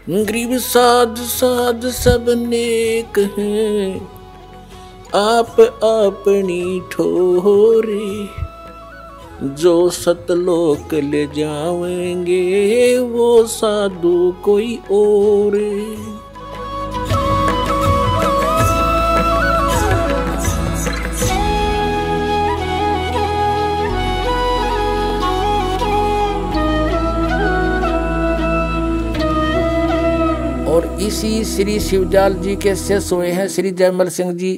गरीब साध साध सब नेक हैं, आप अपनी ठोरे। जो सतलोक ले जाएंगे वो साधु कोई और। और इसी श्री शिवजाल जी के शिष्य हुए हैं श्री जयमल सिंह जी।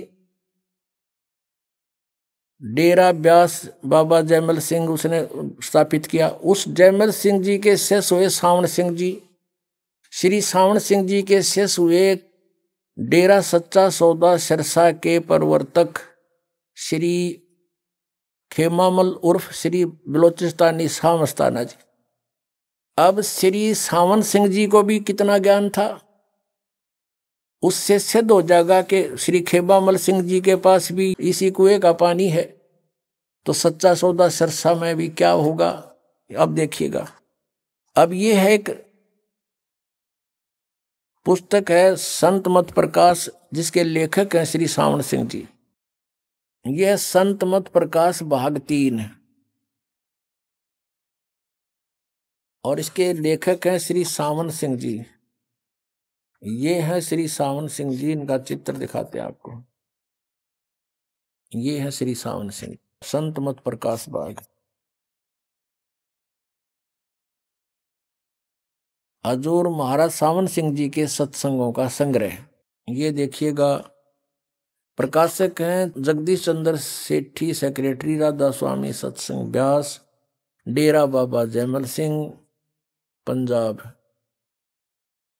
डेरा ब्यास बाबा जयमल सिंह उसने स्थापित किया। उस जयमल सिंह जी के शिष्य हुए सावण सिंह जी। श्री सावण सिंह जी के शिष्य हुए डेरा सच्चा सौदा सिरसा के प्रवर्तक श्री खेमामल उर्फ श्री बलोचिस्तानी शाह मस्ताना जी। अब श्री सावन सिंह जी को भी कितना ज्ञान था, उससे सिद्ध हो जाएगा कि श्री खेमामल सिंह जी के पास भी इसी कुएं का पानी है, तो सच्चा सौदा सिरसा में भी क्या होगा अब देखिएगा। अब ये है एक पुस्तक है संत मत प्रकाश, जिसके लेखक हैं श्री सावन सिंह जी। यह संत मत प्रकाश भाग 3 है और इसके लेखक हैं श्री सावन सिंह जी। ये है श्री सावन सिंह जी, इनका चित्र दिखाते हैं आपको। ये है श्री सावन सिंह, संत मत प्रकाश भाग। हजूर महाराज सावन सिंह जी के सत्संगों का संग्रह। ये देखिएगा, प्रकाशक हैं जगदीश चंद्र सेठी, सेक्रेटरी राधा स्वामी सत्संग ब्यास, डेरा बाबा जयमल सिंह पंजाब।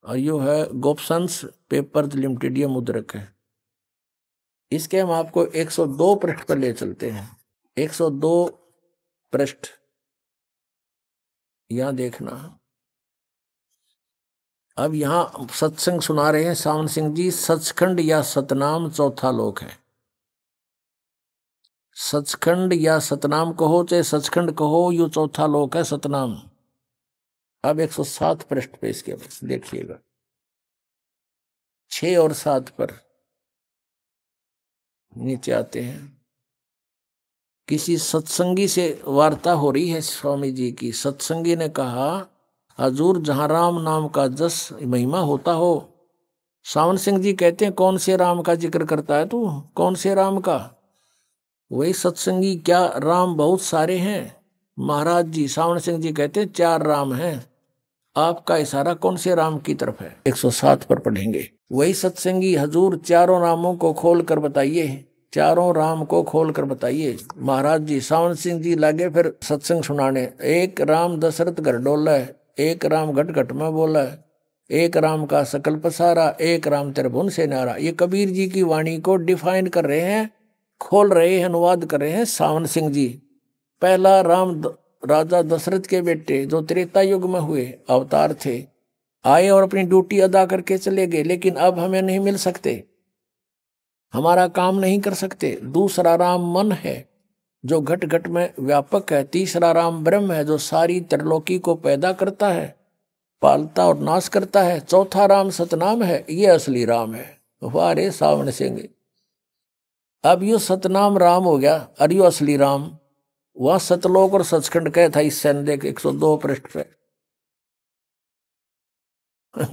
और यो है गोपसंस पेपर्स लिमिटेड, ये मुद्रक है। इसके हम आपको 102 पृष्ठ पर ले चलते हैं। 102 पृष्ठ यहां देखना। अब यहां सत्संग सुना रहे हैं सावन सिंह जी। सचखंड या सतनाम चौथा लोक है। सचखंड या सतनाम कहो चाहे सचखंड कहो, यो चौथा लोक है सतनाम। अब 107 पृष्ठ पे इसके देखिएगा, 6 और 7 पर नीचे आते हैं। किसी सत्संगी से वार्ता हो रही है स्वामी जी की। सत्संगी ने कहा, हजूर जहां राम नाम का जस महिमा होता हो। सावन सिंह जी कहते हैं, कौन से राम का जिक्र करता है तू, कौन से राम का? वही सत्संगी, क्या राम बहुत सारे हैं? महाराज जी सावन सिंह जी कहते हैं 4 राम हैं। आपका इशारा कौन से राम की तरफ है? 107 पर पढ़ेंगे। वही सत्संगी, हजूर चारों रामों को खोल कर बताइए, चारों राम को खोल कर बताइए। महाराज जी सावन सिंह जी लागे फिर सत्संग सुनाने। एक राम दशरथ घर डोला है, एक राम घट घट में बोला है, एक राम का सकल पसारा, एक राम त्रिभुवन से नारा। ये कबीर जी की वाणी को डिफाइन कर रहे हैं, खोल रहे हैं, अनुवाद कर रहे हैं सावन सिंह जी। पहला राम राजा दशरथ के बेटे जो त्रेता युग में हुए अवतार थे, आए और अपनी ड्यूटी अदा करके चले गए, लेकिन अब हमें नहीं मिल सकते, हमारा काम नहीं कर सकते। दूसरा राम मन है जो घट घट में व्यापक है। तीसरा राम ब्रह्म है जो सारी त्रिलोकी को पैदा करता है, पालता और नाश करता है। चौथा राम सतनाम है, ये असली राम है। वाह रे सावन सिंह, अब यो सतनाम राम हो गया और यो असली राम। वह सतलोक और सचखंड कह था इस देख 102 पृष्ठ पे।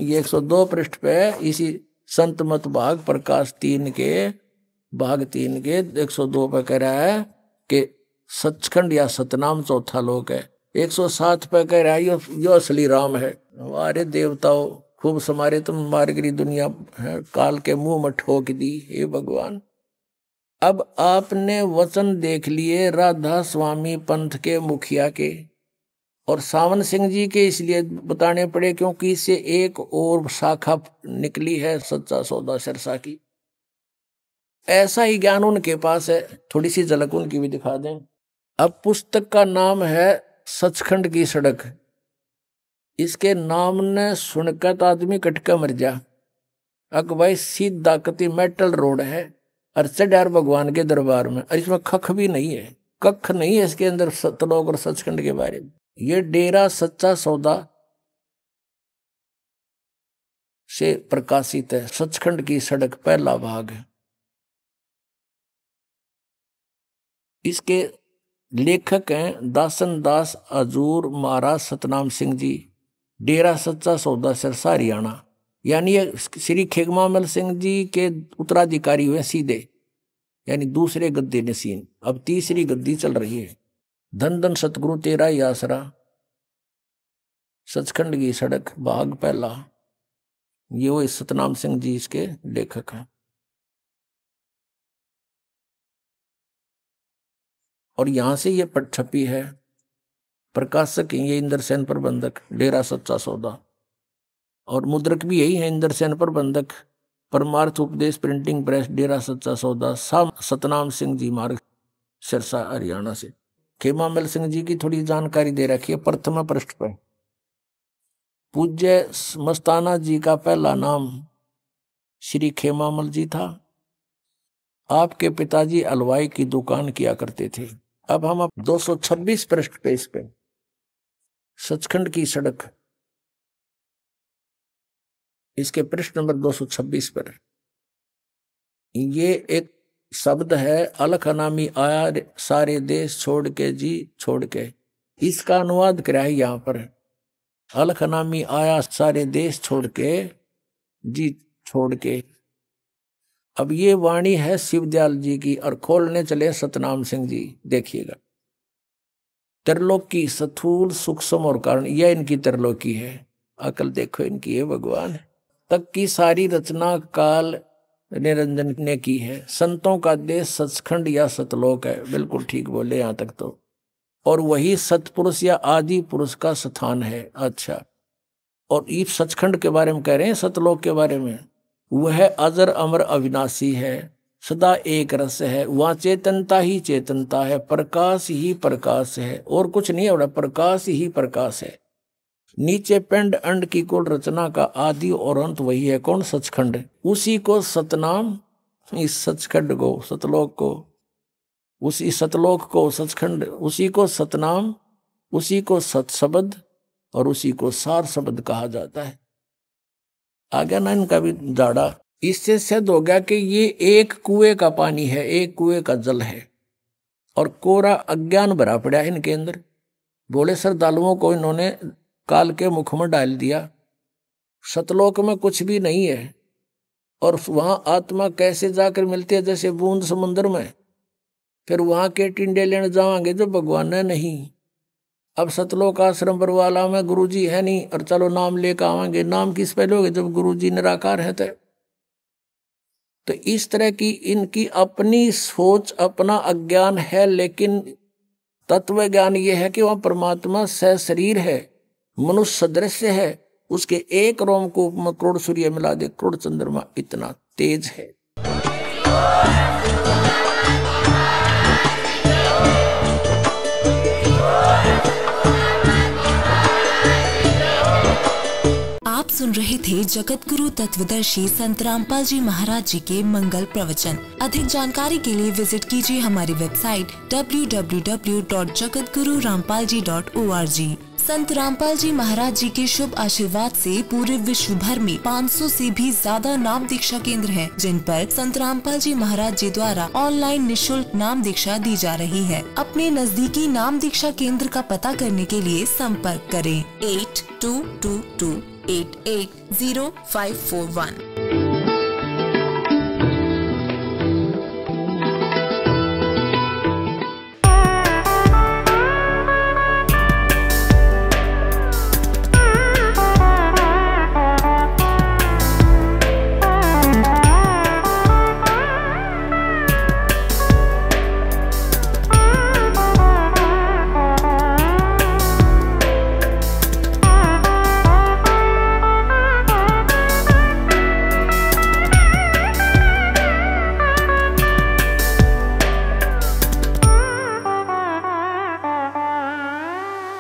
ये 102 पृष्ठ पे इसी संत मत भाग प्रकाश 3 के भाग 3 के 102 पे कह रहा है कि सचखंड या सतनाम चौथा लोक है। 107 पे कह रहा है यो असली राम है। हमारे देवताओं खूब समारे तुम मारगिरी दुनिया है, काल के मुंह में ठोक दी। हे भगवान, अब आपने वचन देख लिए राधा स्वामी पंथ के मुखिया के, और सावन सिंह जी के इसलिए बताने पड़े क्योंकि इससे एक और शाखा निकली है सच्चा सौदा सिरसा की। ऐसा ही ज्ञान उनके पास है, थोड़ी सी झलक उनकी भी दिखा दें। अब पुस्तक का नाम है सचखंड की सड़क। इसके नाम ने सुनकर तो आदमी कटका मर जा। अक भाई सीधा कति मेटल रोड है और चढ़ार भगवान के दरबार में, और इसमें खख भी नहीं है, कख नहीं है इसके अंदर सतलोक और सचखंड के बारे में। ये डेरा सच्चा सौदा से प्रकाशित है। सचखंड की सड़क पहला भाग है। इसके लेखक हैं दासन दास हजूर महाराज सतनाम सिंह जी, डेरा सच्चा सौदा सिरसा हरियाणा। यानी ये श्री खेगमामल सिंह जी के उत्तराधिकारी हुए सीधे, यानी दूसरे गद्दी नसीन। अब तीसरी गद्दी चल रही है। धन धन सतगुरु तेरा ही आसरा, सचखंड की सड़क भाग पहला। ये वो सतनाम सिंह जी इसके लेखक हैं। और यहां से ये पट छपी है। प्रकाशक ये इंद्रसेन प्रबंधक, डेरा सच्चा सौदा। और मुद्रक भी यही है, इंद्रसेन प्रबंधक, परमार्थ उपदेश प्रिंटिंग प्रेस, डेरा सच्चा सौदा, सतनाम सिंह जी मार्ग, सिरसा हरियाणा से। खेमामल सिंह जी की थोड़ी जानकारी दे रखी है प्रथम पृष्ठ पर। पूज्य मस्ताना जी का पहला नाम श्री खेमामल जी था। आपके पिताजी हलवाई की दुकान किया करते थे। अब हम 226 पृष्ठ पे इस पे सचखंड की सड़क, इसके पृष्ठ नंबर 226 पर ये एक शब्द है, अलख नामी आया सारे देश छोड़ के जी छोड़ के। इसका अनुवाद करा है यहाँ पर, अलख नामी आया सारे देश छोड़ के जी छोड़ के। अब ये वाणी है शिवदयाल जी की, और खोलने चले सतनाम सिंह जी। देखिएगा, त्रिलोकी स्थूल सूक्ष्म और कारण, यह इनकी त्रिलोकी है। अकल देखो इनकी, ये भगवान तक की सारी रचना काल निरंजन ने की है। संतों का देश सचखंड या सतलोक है। बिल्कुल ठीक बोले यहाँ तक तो। और वही सतपुरुष या आदि पुरुष का स्थान है। अच्छा, और इस सचखंड के बारे में कह रहे हैं, सतलोक के बारे में। वह अजर अमर अविनाशी है, सदा एक रस है, वह चेतनता ही चेतनता है, प्रकाश ही प्रकाश है, और कुछ नहीं है, प्रकाश ही प्रकाश है। नीचे पिंड अंड की कुल रचना का आदि और अंत वही है। कौन? सचखंड। उसी को सतनाम, इस सचखंड को, सतलोक को, उसी सतलोक को सचखंड, उसी को सतनाम, उसी को सत शब्द और उसी को सार शब्द कहा जाता है। आ गया ना इनका भी जाड़ा। इससे सिद्ध हो गया कि ये एक कुएं का पानी है, एक कुएं का जल है, और कोरा अज्ञान भरा पड़ा है इनके अंदर। बोले श्रद्धालुओं को इन्होंने काल के मुख में डाल दिया। सतलोक में कुछ भी नहीं है, और वहां आत्मा कैसे जाकर मिलती है? जैसे बूंद समुद्र में। फिर वहां के टिंडे लेने जाएंगे जो भगवान है नहीं। अब सतलोक आश्रम बरवाला में गुरुजी है नहीं, और चलो नाम लेकर आवांगे। नाम किस पे लोगे जब गुरुजी निराकार है? तो इस तरह की इनकी अपनी सोच, अपना अज्ञान है। लेकिन तत्व ज्ञान ये है कि वह परमात्मा सशरीर है, मनुष्य सदृश है। उसके एक रोमकूप में करोड़ सूर्य मिला दे, करोड़ चंद्रमा, इतना तेज है। आप सुन रहे थे जगत गुरु तत्वदर्शी संत रामपाल जी महाराज जी के मंगल प्रवचन। अधिक जानकारी के लिए विजिट कीजिए हमारी वेबसाइट www.jagatgururampalji.org। संत रामपाल जी महाराज जी के शुभ आशीर्वाद से पूरे विश्व भर में 500 से भी ज्यादा नाम दीक्षा केंद्र हैं, जिन पर संत रामपाल जी महाराज जी द्वारा ऑनलाइन निशुल्क नाम दीक्षा दी जा रही है। अपने नजदीकी नाम दीक्षा केंद्र का पता करने के लिए संपर्क करें 8222880541।